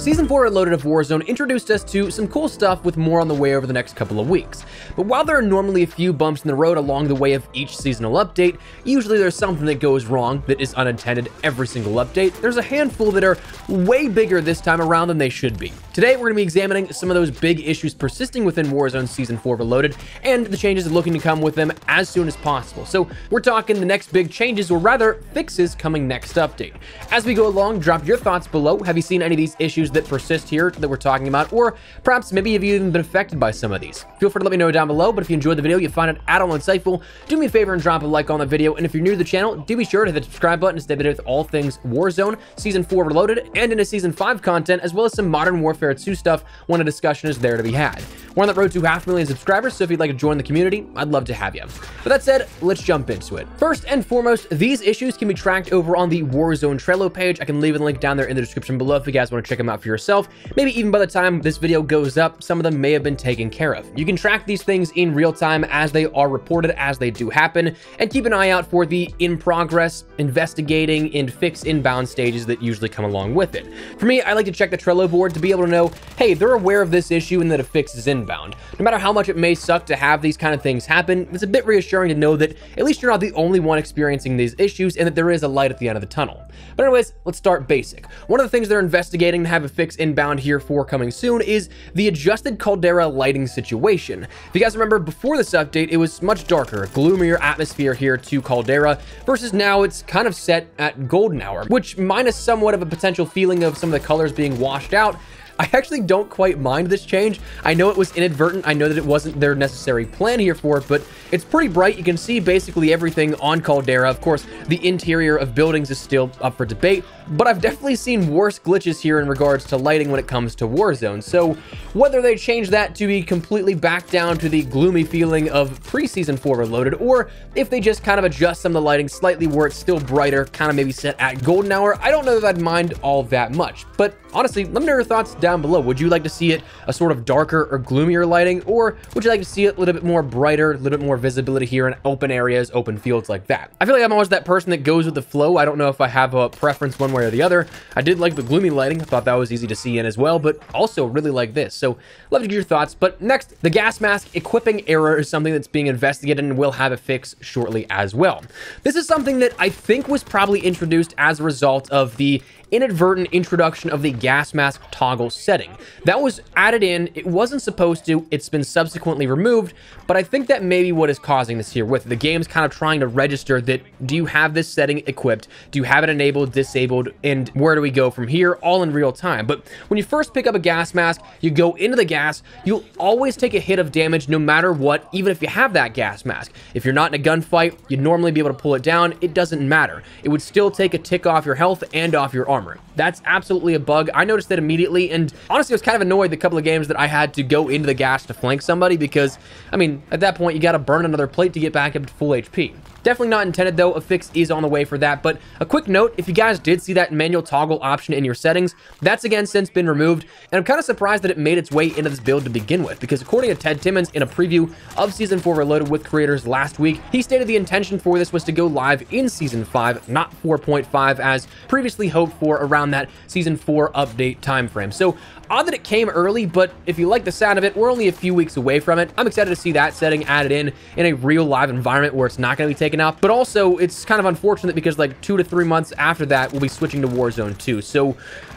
Season 4 Reloaded of Warzone introduced us to some cool stuff with more on the way over the next couple of weeks. But while there are normally a few bumps in the road along the way of each seasonal update, usually there's something that goes wrong that is unintended every single update. There's a handful that are way bigger this time around than they should be. Today, we're going to be examining some of those big issues persisting within Warzone Season 4 Reloaded and the changes looking to come with them as soon as possible. So we're talking the next big changes, or rather fixes, coming next update. As we go along, drop your thoughts below. Have you seen any of these issues that persist here that we're talking about, or perhaps maybe have you even been affected by some of these? Feel free to let me know down below, but if you enjoyed the video, you find it at all insightful, do me a favor and drop a like on the video, and if you're new to the channel, do be sure to hit the subscribe button to stay updated with all things Warzone, Season 4 Reloaded, and into Season 5 content, as well as some Modern Warfare 2 stuff when a discussion is there to be had. We're on that road to 500,000 subscribers, so if you'd like to join the community, I'd love to have you. With that said, let's jump into it. First and foremost, these issues can be tracked over on the Warzone Trello page. I can leave a link down there in the description below if you guys want to check them out for yourself. Maybe even by the time this video goes up, some of them may have been taken care of. You can track these things in real time as they are reported, as they do happen, and keep an eye out for the in progress, investigating, and fix inbound stages that usually come along with it. For me, I like to check the Trello board to be able to know, hey, they're aware of this issue and that a fix is inbound. No matter how much it may suck to have these kind of things happen, it's a bit reassuring to know that at least you're not the only one experiencing these issues and that there is a light at the end of the tunnel. But anyways, let's start basic. One of the things they're investigating to have a fix inbound here for coming soon is the adjusted Caldera lighting situation. If you guys remember, before this update, it was much darker, a gloomier atmosphere here to Caldera, versus now it's kind of set at golden hour, which, minus somewhat of a potential feeling of some of the colors being washed out, I actually don't quite mind this change. I know it was inadvertent. I know that it wasn't their necessary plan here for it, but it's pretty bright. You can see basically everything on Caldera. Of course, the interior of buildings is still up for debate, but I've definitely seen worse glitches here in regards to lighting when it comes to Warzone. So whether they change that to be completely back down to the gloomy feeling of pre-Season 4 Reloaded, or if they just kind of adjust some of the lighting slightly where it's still brighter, kind of maybe set at golden hour, I don't know that I'd mind all that much. But honestly, let me know your thoughts down below. Would you like to see it a sort of darker or gloomier lighting, or would you like to see it a little bit more brighter, a little bit more visibility here in open areas, open fields like that? I feel like I'm always that person that goes with the flow. I don't know if I have a preference one way or the other. I did like the gloomy lighting. I thought that was easy to see in as well, but also really like this. So love to get your thoughts. But next, the gas mask equipping error is something that's being investigated and will have a fix shortly as well. This is something that I think was probably introduced as a result of the inadvertent introduction of the gas mask toggle setting. That was added in. It wasn't supposed to. It's been subsequently removed, but I think that may be what is causing this here, with the game's kind of trying to register that, do you have this setting equipped? Do you have it enabled, disabled, and where do we go from here? All in real time. But when you first pick up a gas mask, you go into the gas, you'll always take a hit of damage no matter what, even if you have that gas mask. If you're not in a gunfight, you'd normally be able to pull it down. It doesn't matter. It would still take a tick off your health and off your armor. That's absolutely a bug. I noticed that immediately, and honestly, I was kind of annoyed the couple of games that I had to go into the gas to flank somebody, because, I mean, at that point, you got to burn another plate to get back up to full HP. Definitely not intended, though. A fix is on the way for that. But a quick note, if you guys did see that manual toggle option in your settings, that's again since been removed. And I'm kind of surprised that it made its way into this build to begin with, because according to Ted Timmons in a preview of Season 4 Reloaded with creators last week, he stated the intention for this was to go live in Season 5, not 4.5, as previously hoped for around that Season 4 update timeframe. So odd that it came early, but if you like the sound of it, we're only a few weeks away from it. I'm excited to see that setting added in a real live environment where it's not going to be taken out. But also, it's kind of unfortunate because like 2 to 3 months after that, we'll be switching to Warzone 2. So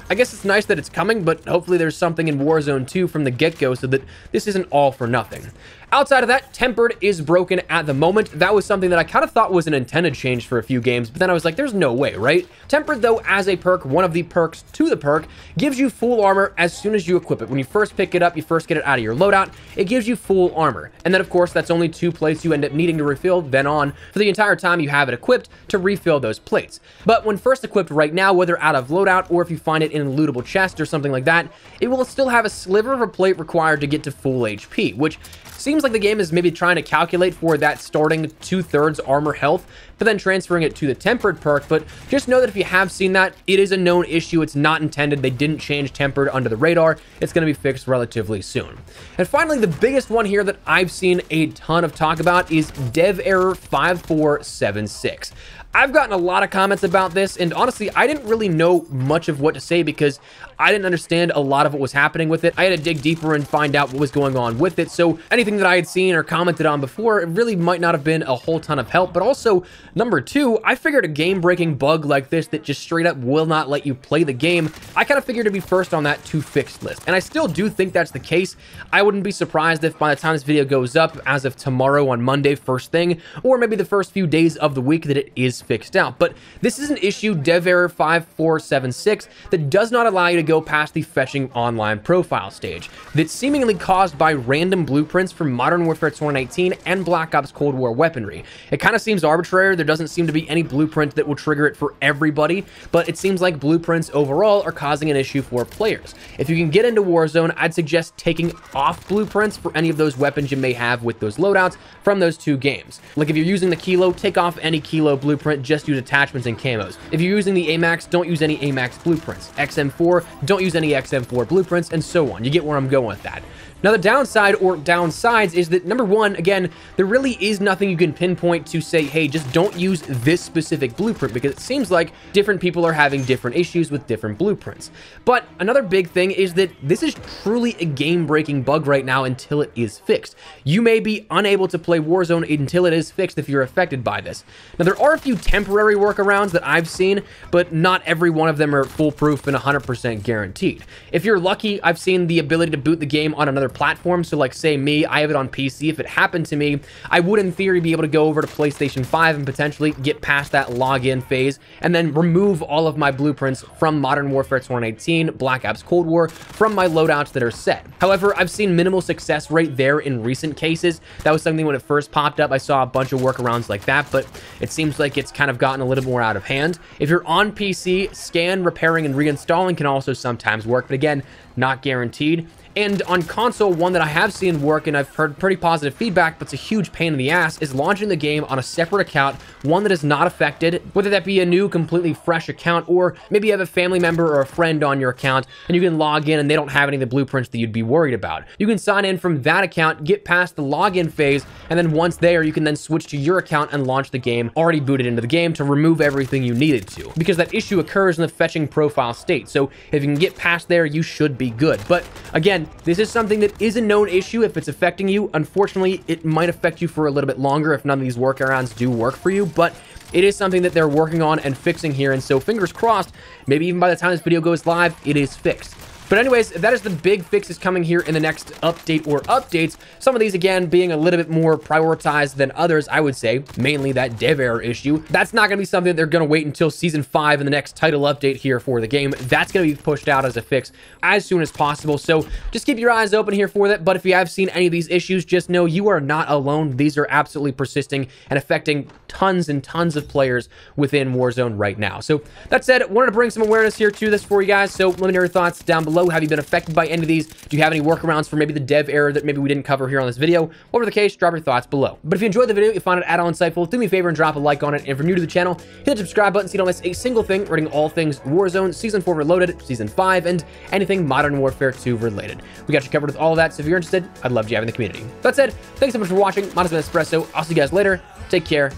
I guess it's nice that it's coming, but hopefully there's something in Warzone 2 from the get-go so that this isn't all for nothing. Outside of that, Tempered is broken at the moment. That was something that I kind of thought was an intended change for a few games, but then I was like, there's no way, right? Tempered, though, as a perk, one of the perks to the perk, gives you full armor as soon as you equip it. When you first pick it up, you first get it out of your loadout, it gives you full armor. And then, of course, that's only 2 plates you end up needing to refill, then on, for the entire time you have it equipped to refill those plates. But when first equipped right now, whether out of loadout or if you find it in a lootable chest or something like that, it will still have a sliver of a plate required to get to full HP, which seems like the game is maybe trying to calculate for that starting 2/3 armor health, but then transferring it to the tempered perk. But just know that if you have seen that, it is a known issue. It's not intended. They didn't change tempered under the radar. It's going to be fixed relatively soon. And finally, the biggest one here that I've seen a ton of talk about is dev error 5476. I've gotten a lot of comments about this, and honestly, I didn't really know much of what to say because I didn't understand a lot of what was happening with it. I had to dig deeper and find out what was going on with it. So anything that I had seen or commented on before, it really might not have been a whole ton of help. But also, number two, I figured a game-breaking bug like this that just straight up will not let you play the game, I kind of figured to be first on that to fixed list. And I still do think that's the case. I wouldn't be surprised if by the time this video goes up, as of tomorrow on Monday, first thing, or maybe the first few days of the week, that it is fixed out. But this is an issue, dev error 5476, that does not allow you to go past the fetching online profile stage. That's seemingly caused by random blueprints from Modern Warfare 2019 and Black Ops Cold War weaponry. It kind of seems arbitrary. There doesn't seem to be any blueprint that will trigger it for everybody, but it seems like blueprints overall are causing an issue for players. If you can get into Warzone, I'd suggest taking off blueprints for any of those weapons you may have with those loadouts from those two games. Like if you're using the Kilo, take off any Kilo blueprint, just use attachments and camos. If you're using the AMAX, don't use any AMAX blueprints. XM4, don't use any XM4 blueprints, and so on. You get where I'm going with that. Now, the downside or downsides is that, number one, again, there really is nothing you can pinpoint to say, hey, just don't use this specific blueprint, because it seems like different people are having different issues with different blueprints. But another big thing is that this is truly a game-breaking bug right now until it is fixed. You may be unable to play Warzone until it is fixed if you're affected by this. Now, there are a few temporary workarounds that I've seen, but not every one of them are foolproof and 100% guaranteed. If you're lucky, I've seen the ability to boot the game on another platform. So like say me, I have it on PC. If it happened to me, I would in theory be able to go over to PlayStation 5 and potentially get past that login phase and then remove all of my blueprints from Modern Warfare 2018, Black Ops Cold War, from my loadouts that are set. However, I've seen minimal success rate there in recent cases. That was something when it first popped up, I saw a bunch of workarounds like that, but it seems like it's kind of gotten a little more out of hand. If you're on PC, scan, repairing, and reinstalling can also sometimes work, but again, not guaranteed. And on console, one that I have seen work and I've heard pretty positive feedback, but it's a huge pain in the ass, is launching the game on a separate account, one that is not affected, whether that be a new, completely fresh account, or maybe you have a family member or a friend on your account and you can log in and they don't have any of the blueprints that you'd be worried about. You can sign in from that account, get past the login phase, and then once there, you can then switch to your account and launch the game already booted into the game to remove everything you needed to, because that issue occurs in the fetching profile state. So if you can get past there, you should be good. But again, this is something that is a known issue. If it's affecting you, unfortunately, it might affect you for a little bit longer if none of these workarounds do work for you, but it is something that they're working on and fixing here, and so fingers crossed, maybe even by the time this video goes live, it is fixed. But anyways, that is the big fixes coming here in the next update or updates. Some of these, again, being a little bit more prioritized than others, I would say. Mainly that dev error issue. That's not going to be something that they're going to wait until Season 5 in the next title update here for the game. That's going to be pushed out as a fix as soon as possible. So just keep your eyes open here for that. But if you have seen any of these issues, just know you are not alone. These are absolutely persisting and affecting tons and tons of players within Warzone right now. So that said, I wanted to bring some awareness here to this for you guys. So let me know your thoughts down below. Have you been affected by any of these? Do you have any workarounds for maybe the dev error that maybe we didn't cover here on this video? Whatever the case, drop your thoughts below. But if you enjoyed the video, you found it at all insightful, do me a favor and drop a like on it. And if you're new to the channel, hit the subscribe button so you don't miss a single thing regarding all things Warzone, Season 4 Reloaded, Season 5, and anything Modern Warfare 2 related. We got you covered with all of that, so if you're interested, I'd love to have you in the community. That said, thanks so much for watching. Mine has been Espresso. I'll see you guys later. Take care,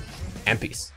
and peace.